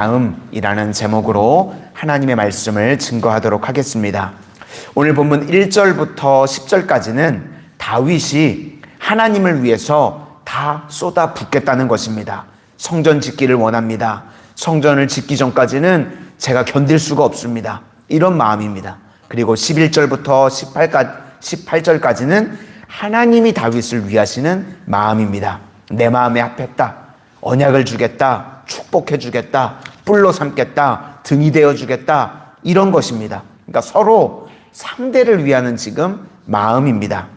마음이라는 제목으로 하나님의 말씀을 증거하도록 하겠습니다. 오늘 본문 1절부터 10절까지는 다윗이 하나님을 위해서 다 쏟아붓겠다는 것입니다. 성전 짓기를 원합니다. 성전을 짓기 전까지는 제가 견딜 수가 없습니다. 이런 마음입니다. 그리고 11절부터 18절까지는 하나님이 다윗을 위하시는 마음입니다. 내 마음에 합했다. 언약을 주겠다. 축복해 주겠다. 뿔로 삼겠다. 등이 되어 주겠다. 이런 것입니다. 그러니까 서로 상대를 위하는 지금 마음입니다.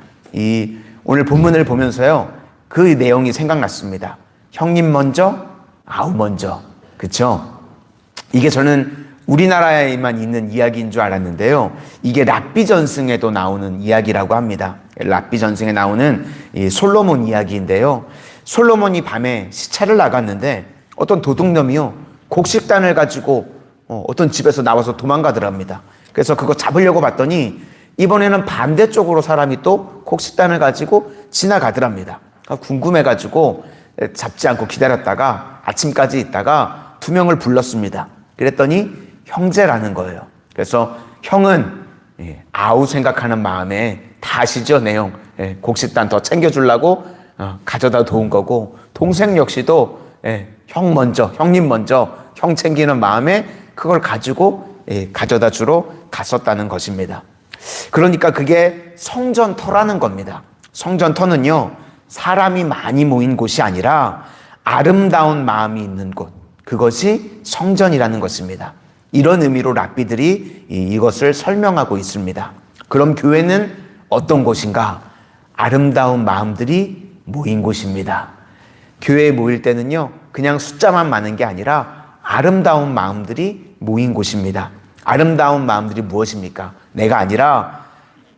오늘 본문을 보면서요, 그 내용이 생각났습니다. 형님 먼저, 아우 먼저. 그쵸? 이게 저는 우리나라에만 있는 이야기인 줄 알았는데요. 이게 랍비 전승에도 나오는 이야기라고 합니다. 랍비 전승에 나오는 이 솔로몬 이야기인데요. 솔로몬이 밤에 시차를 나갔는데 어떤 도둑놈이요, 곡식단을 가지고 어떤 집에서 나와서 도망가더랍니다. 그래서 그거 잡으려고 봤더니 이번에는 반대쪽으로 사람이 또 곡식단을 가지고 지나가더랍니다. 궁금해가지고 잡지 않고 기다렸다가 아침까지 있다가 두 명을 불렀습니다. 그랬더니 형제라는 거예요. 그래서 형은 아우 생각하는 마음에 다 아시죠? 내용. 곡식단 더 챙겨주려고 가져다 도운 거고, 동생 역시도 형 먼저, 형님 먼저, 형 챙기는 마음에 그걸 가지고 가져다 주러 갔었다는 것입니다. 그러니까 그게 성전터라는 겁니다. 성전터는요, 사람이 많이 모인 곳이 아니라 아름다운 마음이 있는 곳, 그것이 성전이라는 것입니다. 이런 의미로 랍비들이 이것을 설명하고 있습니다. 그럼 교회는 어떤 곳인가? 아름다운 마음들이 모인 곳입니다. 교회에 모일 때는요, 그냥 숫자만 많은 게 아니라 아름다운 마음들이 모인 곳입니다. 아름다운 마음들이 무엇입니까? 내가 아니라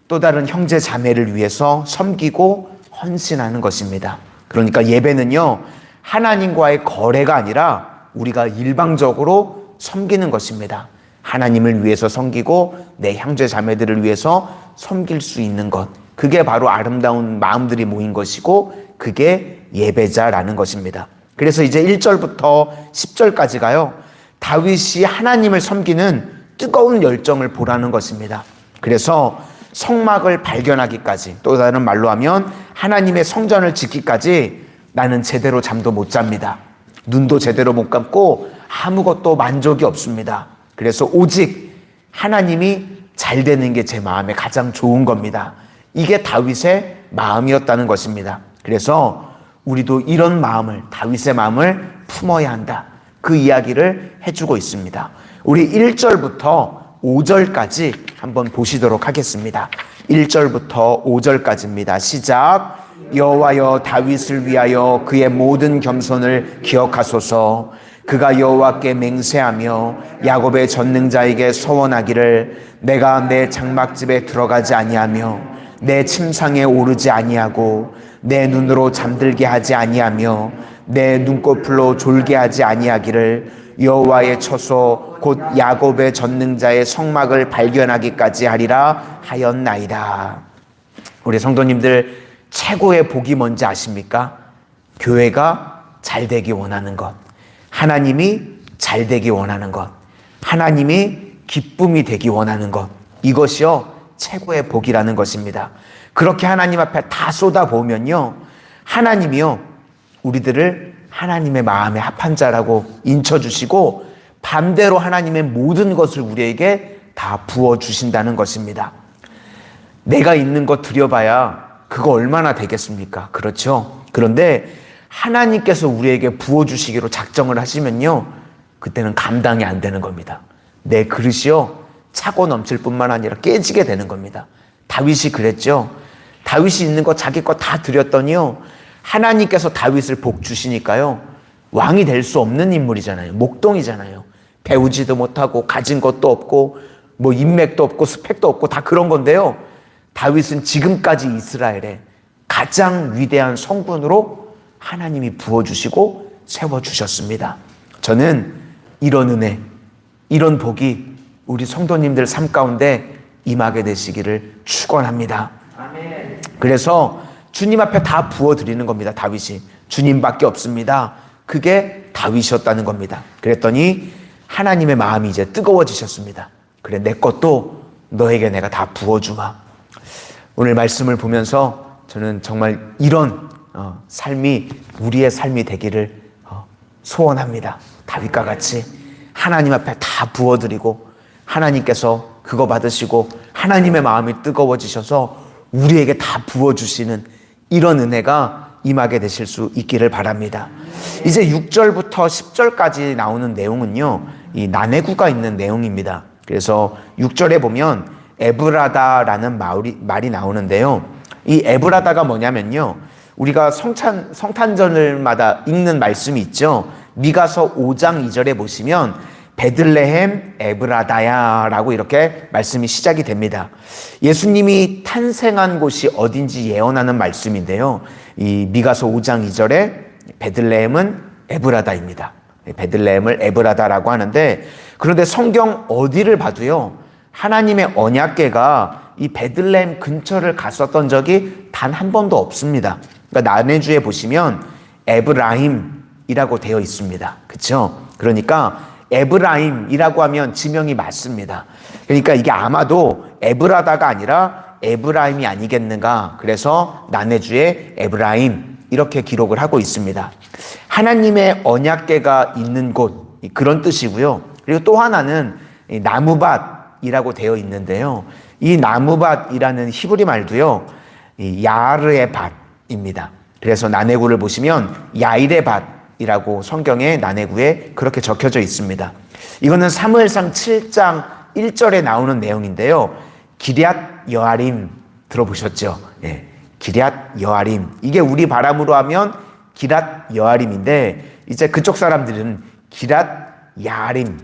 또 다른 형제 자매를 위해서 섬기고 헌신하는 것입니다. 그러니까 예배는요, 하나님과의 거래가 아니라 우리가 일방적으로 섬기는 것입니다. 하나님을 위해서 섬기고 내 형제 자매들을 위해서 섬길 수 있는 것, 그게 바로 아름다운 마음들이 모인 것이고 그게 예배자라는 것입니다. 그래서 이제 1절부터 10절까지가요, 다윗이 하나님을 섬기는 뜨거운 열정을 보라는 것입니다. 그래서 성막을 발견하기까지, 또 다른 말로 하면 하나님의 성전을 짓기까지 나는 제대로 잠도 못 잡니다. 눈도 제대로 못 감고 아무것도 만족이 없습니다. 그래서 오직 하나님이 잘 되는 게 제 마음에 가장 좋은 겁니다. 이게 다윗의 마음이었다는 것입니다. 그래서 우리도 이런 마음을, 다윗의 마음을 품어야 한다. 그 이야기를 해주고 있습니다. 우리 1절부터 5절까지 한번 보시도록 하겠습니다. 1절부터 5절까지입니다. 시작. 여호와여, 다윗을 위하여 그의 모든 겸손을 기억하소서. 그가 여호와께 맹세하며 야곱의 전능자에게 서원하기를, 내가 내 장막집에 들어가지 아니하며 내 침상에 오르지 아니하고 내 눈으로 잠들게 하지 아니하며 내 눈꺼풀로 졸게 하지 아니하기를, 여호와의 처소 곧 야곱의 전능자의 성막을 발견하기까지 하리라 하였나이다. 우리 성도님들, 최고의 복이 뭔지 아십니까? 교회가 잘 되기 원하는 것, 하나님이 잘 되기 원하는 것, 하나님이 기쁨이 되기 원하는 것, 이것이요 최고의 복이라는 것입니다. 그렇게 하나님 앞에 다 쏟아보면요, 하나님이요 우리들을 하나님의 마음에 합한 자라고 인쳐주시고 반대로 하나님의 모든 것을 우리에게 다 부어주신다는 것입니다. 내가 있는 것 드려봐야 그거 얼마나 되겠습니까? 그렇죠? 그런데 하나님께서 우리에게 부어주시기로 작정을 하시면요, 그때는 감당이 안 되는 겁니다. 내 그릇이요 차고 넘칠 뿐만 아니라 깨지게 되는 겁니다. 다윗이 그랬죠. 다윗이 있는 것 자기 것 다 드렸더니요, 하나님께서 다윗을 복 주시니까요, 왕이 될 수 없는 인물이잖아요. 목동이잖아요. 배우지도 못하고 가진 것도 없고 뭐 인맥도 없고 스펙도 없고 다 그런 건데요, 다윗은 지금까지 이스라엘의 가장 위대한 성군으로 하나님이 부어주시고 세워주셨습니다. 저는 이런 은혜, 이런 복이 우리 성도님들 삶 가운데 임하게 되시기를 축원합니다. 아멘. 그래서 주님 앞에 다 부어드리는 겁니다. 다윗이 주님밖에 없습니다. 그게 다윗이었다는 겁니다. 그랬더니 하나님의 마음이 이제 뜨거워지셨습니다. 그래, 내 것도 너에게 내가 다 부어주마. 오늘 말씀을 보면서 저는 정말 이런 삶이 우리의 삶이 되기를 소원합니다. 다윗과 같이 하나님 앞에 다 부어드리고 하나님께서 그거 받으시고 하나님의 마음이 뜨거워지셔서 우리에게 다 부어주시는 이런 은혜가 임하게 되실 수 있기를 바랍니다. 이제 6절부터 10절까지 나오는 내용은요, 이 난해구가 있는 내용입니다. 그래서 6절에 보면 에브라다라는 말이 나오는데요. 이 에브라다가 뭐냐면요, 우리가 성탄절마다 읽는 말씀이 있죠. 미가서 5장 2절에 보시면 베들레헴 에브라다야 라고 이렇게 말씀이 시작이 됩니다. 예수님이 탄생한 곳이 어딘지 예언하는 말씀인데요. 이 미가서 5장 2절에 베들레헴은 에브라다입니다. 베들레헴을 에브라다라고 하는데, 그런데 성경 어디를 봐도요, 하나님의 언약궤가 이 베들레헴 근처를 갔었던 적이 단 한 번도 없습니다. 그러니까 난해주에 보시면 에브라임이라고 되어 있습니다. 그렇죠? 그러니까 에브라임이라고 하면 지명이 맞습니다. 그러니까 이게 아마도 에브라다가 아니라 에브라임이 아니겠는가. 그래서 난해주에 에브라임 이렇게 기록을 하고 있습니다. 하나님의 언약궤가 있는 곳, 그런 뜻이고요. 그리고 또 하나는 나무밭이라고 되어 있는데요. 이 나무밭이라는 히브리 말도요, 야르의 밭입니다. 그래서 난해구를 보시면 야일의 밭이라고 성경의 난해구에 그렇게 적혀져 있습니다. 이거는 사무엘상 7장 1절에 나오는 내용인데요. 기럇 여아림 들어보셨죠? 네. 기럇 여아림. 이게 우리 바람으로 하면 기럇 여아림인데, 이제 그쪽 사람들은 기럇 야아림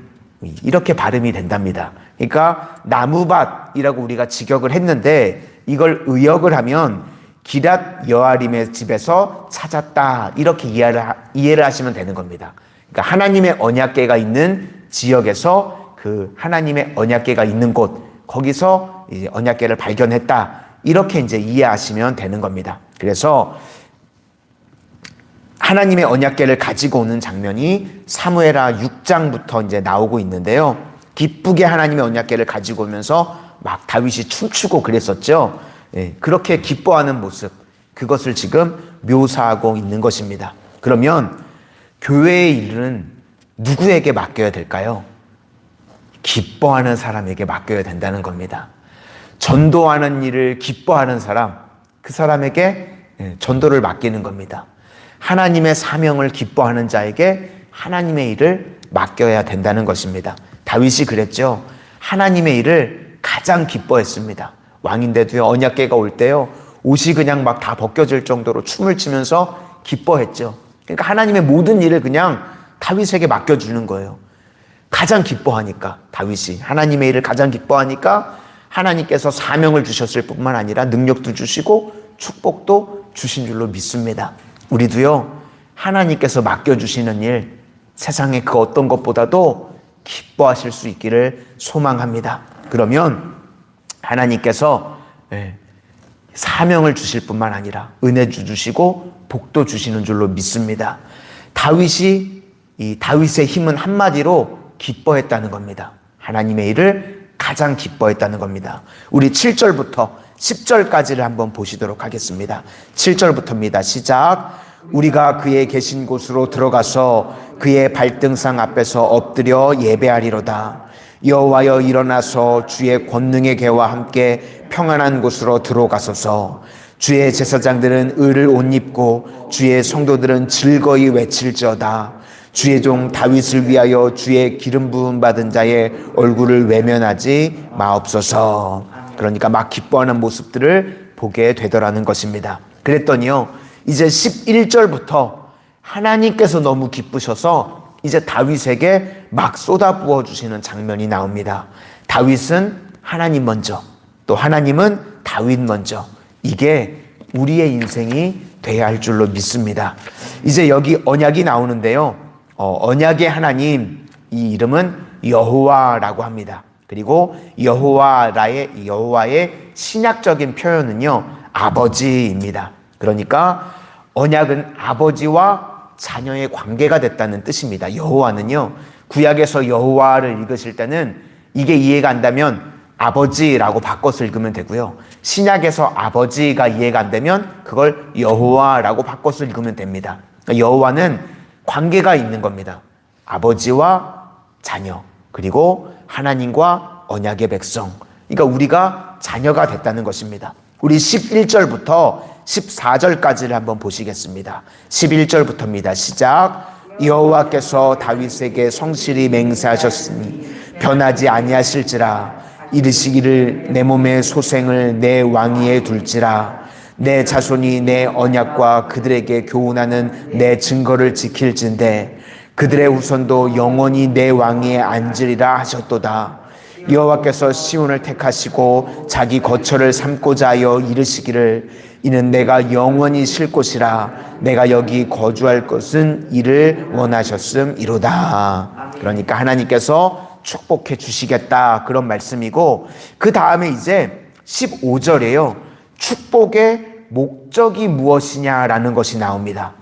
이렇게 발음이 된답니다. 그러니까 나무밭이라고 우리가 직역을 했는데, 이걸 의역을 하면 기럇 여아림의 집에서 찾았다, 이렇게 이해를 하시면 되는 겁니다. 그러니까 하나님의 언약궤가 있는 지역에서 그 하나님의 언약궤가 있는 곳, 거기서 이제 언약궤를 발견했다, 이렇게 이제 이해하시면 되는 겁니다. 그래서 하나님의 언약궤를 가지고 오는 장면이 사무엘하 6장부터 이제 나오고 있는데요. 기쁘게 하나님의 언약궤를 가지고 오면서 막 다윗이 춤추고 그랬었죠. 예, 그렇게 기뻐하는 모습, 그것을 지금 묘사하고 있는 것입니다. 그러면 교회의 일은 누구에게 맡겨야 될까요? 기뻐하는 사람에게 맡겨야 된다는 겁니다. 전도하는 일을 기뻐하는 사람, 그 사람에게 전도를 맡기는 겁니다. 하나님의 사명을 기뻐하는 자에게 하나님의 일을 맡겨야 된다는 것입니다. 다윗이 그랬죠. 하나님의 일을 가장 기뻐했습니다. 왕인데도요, 언약궤가 올 때요, 옷이 그냥 막 다 벗겨질 정도로 춤을 추면서 기뻐했죠. 그러니까 하나님의 모든 일을 그냥 다윗에게 맡겨주는 거예요. 가장 기뻐하니까, 다윗이 하나님의 일을 가장 기뻐하니까 하나님께서 사명을 주셨을 뿐만 아니라 능력도 주시고 축복도 주신 줄로 믿습니다. 우리도요, 하나님께서 맡겨주시는 일, 세상의 그 어떤 것보다도 기뻐하실 수 있기를 소망합니다. 그러면 하나님께서 사명을 주실 뿐만 아니라 은혜도 주시고 복도 주시는 줄로 믿습니다. 다윗이, 이 다윗의 힘은 한마디로 기뻐했다는 겁니다. 하나님의 일을 가장 기뻐했다는 겁니다. 우리 7절부터 10절까지를 한번 보시도록 하겠습니다. 7절부터입니다. 시작. 우리가 그의 계신 곳으로 들어가서 그의 발등상 앞에서 엎드려 예배하리로다. 여호와여, 일어나서 주의 권능의 궤와 함께 평안한 곳으로 들어가소서. 주의 제사장들은 의를 옷 입고 주의 성도들은 즐거이 외칠지어다. 주의 종 다윗을 위하여 주의 기름 부음 받은 자의 얼굴을 외면하지 마옵소서. 그러니까 막 기뻐하는 모습들을 보게 되더라는 것입니다. 그랬더니요, 이제 11절부터 하나님께서 너무 기쁘셔서 이제 다윗에게 막 쏟아부어 주시는 장면이 나옵니다. 다윗은 하나님 먼저, 또 하나님은 다윗 먼저. 이게 우리의 인생이 돼야 할 줄로 믿습니다. 이제 여기 언약이 나오는데요, 언약의 하나님, 이 이름은 여호와라고 합니다. 그리고 여호와의 신약적인 표현은요, 아버지입니다. 그러니까 언약은 아버지와 자녀의 관계가 됐다는 뜻입니다. 여호와는요, 구약에서 여호와를 읽으실 때는 이게 이해가 안 되면 아버지라고 바꿔서 읽으면 되고요. 신약에서 아버지가 이해가 안 되면 그걸 여호와라고 바꿔서 읽으면 됩니다. 그러니까 여호와는 관계가 있는 겁니다. 아버지와 자녀, 그리고 하나님과 언약의 백성. 그러니까 우리가 자녀가 됐다는 것입니다. 우리 11절부터 14절까지를 한번 보시겠습니다. 11절부터입니다. 시작. 여호와께서 다윗에게 성실히 맹세하셨으니 변하지 아니하실지라. 이르시기를 내 몸의 소생을 내 왕위에 둘지라. 내 자손이 내 언약과 그들에게 교훈하는 내 증거를 지킬진대. 그들의 후손도 영원히 내 왕위에 앉으리라 하셨도다. 여호와께서 시온을 택하시고 자기 거처를 삼고자 하여 이르시기를 이는 내가 영원히 쉴 곳이라. 내가 여기 거주할 것은 이를 원하셨음이로다. 그러니까 하나님께서 축복해 주시겠다, 그런 말씀이고, 그 다음에 이제 15절에요. 축복의 목적이 무엇이냐라는 것이 나옵니다.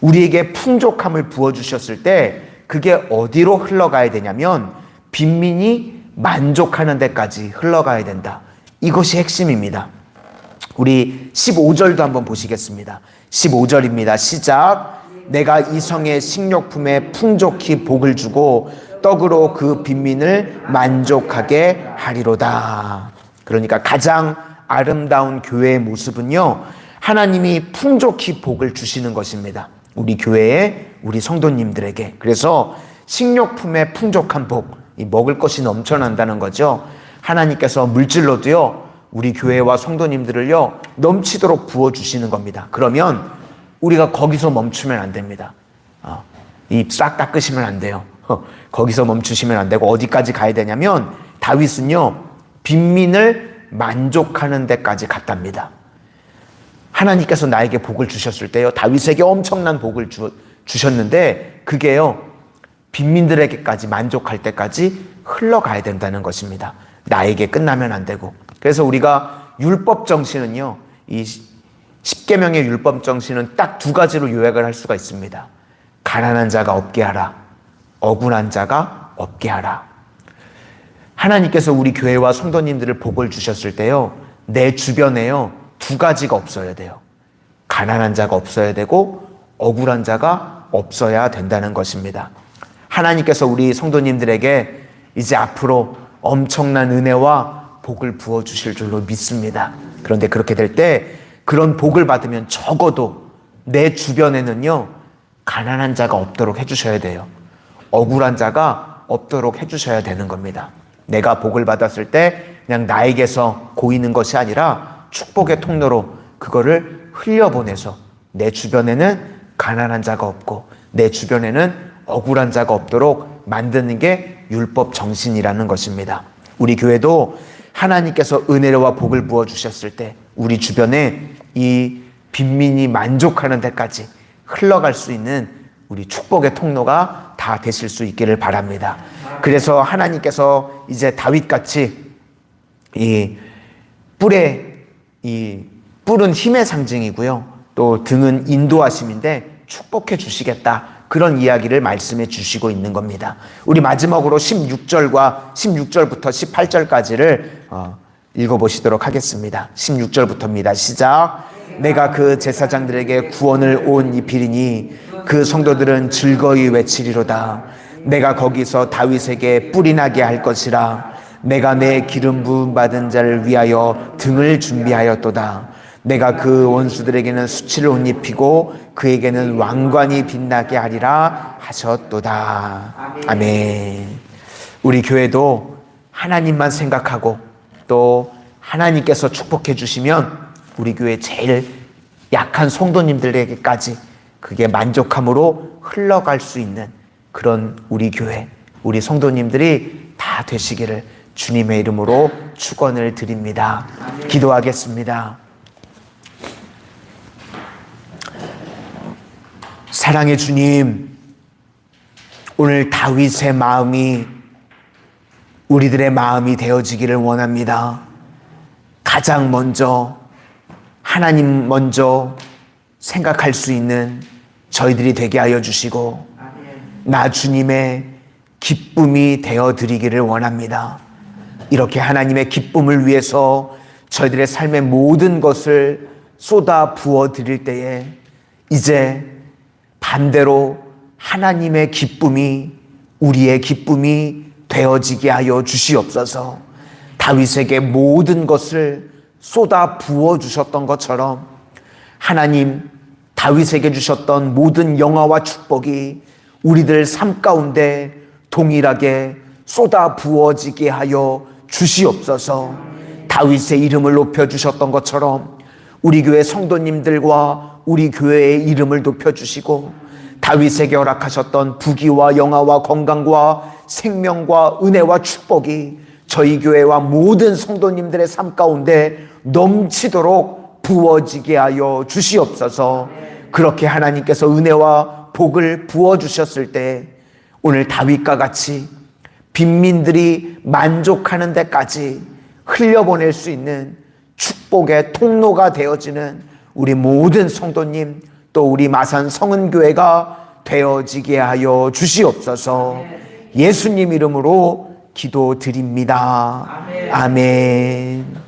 우리에게 풍족함을 부어주셨을 때 그게 어디로 흘러가야 되냐면 빈민이 만족하는 데까지 흘러가야 된다. 이것이 핵심입니다. 우리 15절도 한번 보시겠습니다. 15절입니다. 시작. 내가 이 성의 식료품에 풍족히 복을 주고 떡으로 그 빈민을 만족하게 하리로다. 그러니까 가장 아름다운 교회의 모습은요, 하나님이 풍족히 복을 주시는 것입니다. 우리 교회에, 우리 성도님들에게. 그래서 식료품에 풍족한 복, 이 먹을 것이 넘쳐난다는 거죠. 하나님께서 물질로도요, 우리 교회와 성도님들을요, 넘치도록 부어주시는 겁니다. 그러면 우리가 거기서 멈추면 안 됩니다. 입 싹 닦으시면 안 돼요. 거기서 멈추시면 안 되고 어디까지 가야 되냐면 다윗은요, 빈민을 만족하는 데까지 갔답니다. 하나님께서 나에게 복을 주셨을 때요, 다윗에게 엄청난 복을 주셨는데 그게요, 빈민들에게까지 만족할 때까지 흘러가야 된다는 것입니다. 나에게 끝나면 안 되고. 그래서 우리가 율법 정신은요, 이 10계명의 율법 정신은 딱 두 가지로 요약을 할 수가 있습니다. 가난한 자가 없게 하라. 억울한 자가 없게 하라. 하나님께서 우리 교회와 성도님들을 복을 주셨을 때요, 내 주변에요, 두 가지가 없어야 돼요. 가난한 자가 없어야 되고 억울한 자가 없어야 된다는 것입니다. 하나님께서 우리 성도님들에게 이제 앞으로 엄청난 은혜와 복을 부어주실 줄로 믿습니다. 그런데 그렇게 될 때 그런 복을 받으면 적어도 내 주변에는요, 가난한 자가 없도록 해주셔야 돼요. 억울한 자가 없도록 해주셔야 되는 겁니다. 내가 복을 받았을 때 그냥 나에게서 고이는 것이 아니라 축복의 통로로 그거를 흘려보내서 내 주변에는 가난한 자가 없고 내 주변에는 억울한 자가 없도록 만드는 게 율법 정신이라는 것입니다. 우리 교회도 하나님께서 은혜와 복을 부어주셨을 때 우리 주변에 이 빈민이 만족하는 데까지 흘러갈 수 있는 우리 축복의 통로가 다 되실 수 있기를 바랍니다. 그래서 하나님께서 이제 다윗같이 이 뿔은 힘의 상징이고요, 또 등은 인도하심인데 축복해 주시겠다, 그런 이야기를 말씀해 주시고 있는 겁니다. 우리 마지막으로 16절부터 18절까지를 읽어보시도록 하겠습니다. 16절부터입니다. 시작. 내가 그 제사장들에게 구원을 온 입히리니 그 성도들은 즐거이 외치리로다. 내가 거기서 다윗에게 뿔이 나게 할 것이라. 내가 내 기름 부음 받은 자를 위하여 등을 준비하였도다. 내가 그 원수들에게는 수치를 옷 입히고 그에게는 왕관이 빛나게 하리라 하셨도다. 아멘. 우리 교회도 하나님만 생각하고 또 하나님께서 축복해 주시면 우리 교회 제일 약한 성도님들에게까지 그게 만족함으로 흘러갈 수 있는 그런 우리 교회, 우리 성도님들이 다 되시기를 주님의 이름으로 축원을 드립니다. 기도하겠습니다. 사랑의 주님, 오늘 다윗의 마음이 우리들의 마음이 되어지기를 원합니다. 가장 먼저 하나님 먼저 생각할 수 있는 저희들이 되게 하여 주시고 나 주님의 기쁨이 되어 드리기를 원합니다. 이렇게 하나님의 기쁨을 위해서 저희들의 삶의 모든 것을 쏟아 부어 드릴 때에 이제 반대로 하나님의 기쁨이 우리의 기쁨이 되어지게 하여 주시옵소서. 다윗에게 모든 것을 쏟아 부어 주셨던 것처럼 하나님 다윗에게 주셨던 모든 영화와 축복이 우리들 삶 가운데 동일하게 쏟아 부어지게 하여 주시옵소서. 다윗의 이름을 높여주셨던 것처럼 우리 교회 성도님들과 우리 교회의 이름을 높여주시고 다윗에게 허락하셨던 부귀와 영화와 건강과 생명과 은혜와 축복이 저희 교회와 모든 성도님들의 삶 가운데 넘치도록 부어지게 하여 주시옵소서. 그렇게 하나님께서 은혜와 복을 부어주셨을 때 오늘 다윗과 같이 빈민들이 만족하는 데까지 흘려보낼 수 있는 축복의 통로가 되어지는 우리 모든 성도님 또 우리 마산 성은교회가 되어지게 하여 주시옵소서. 예수님 이름으로 기도드립니다. 아멘.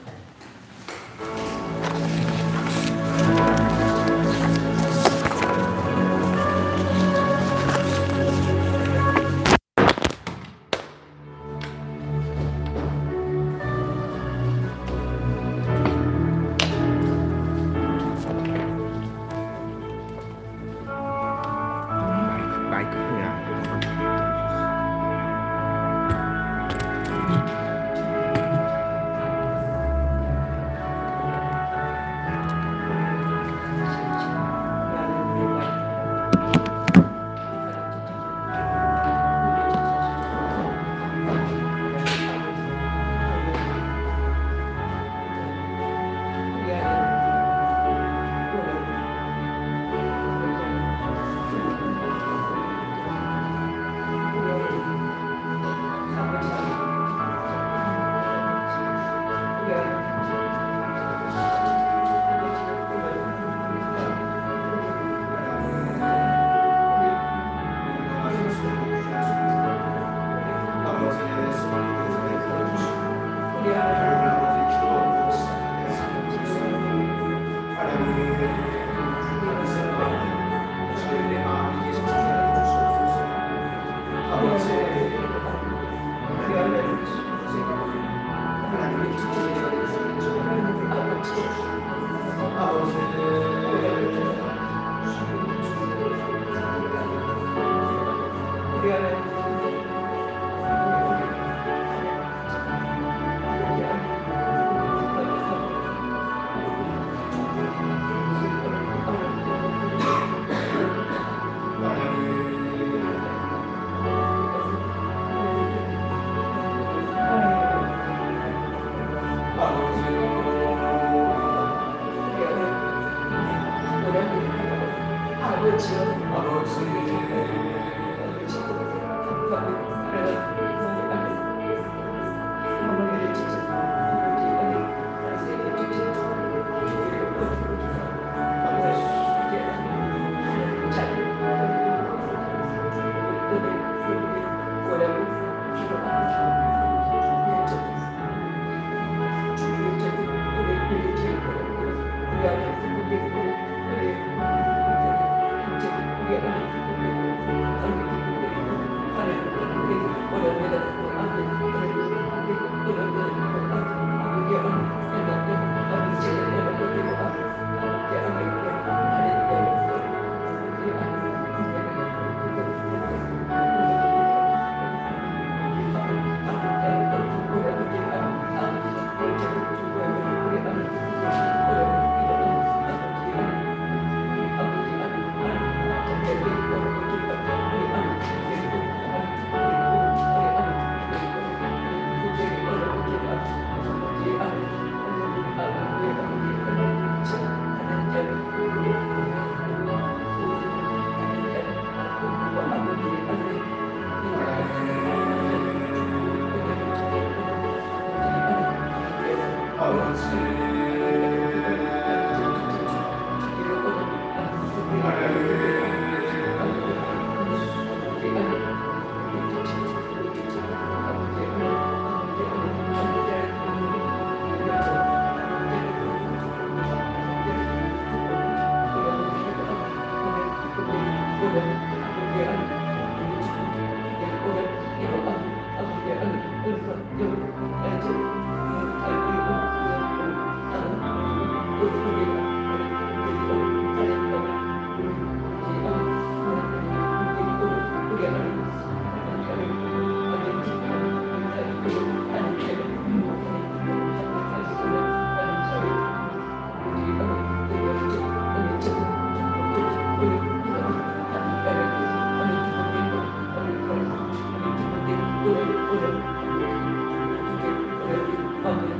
어떻게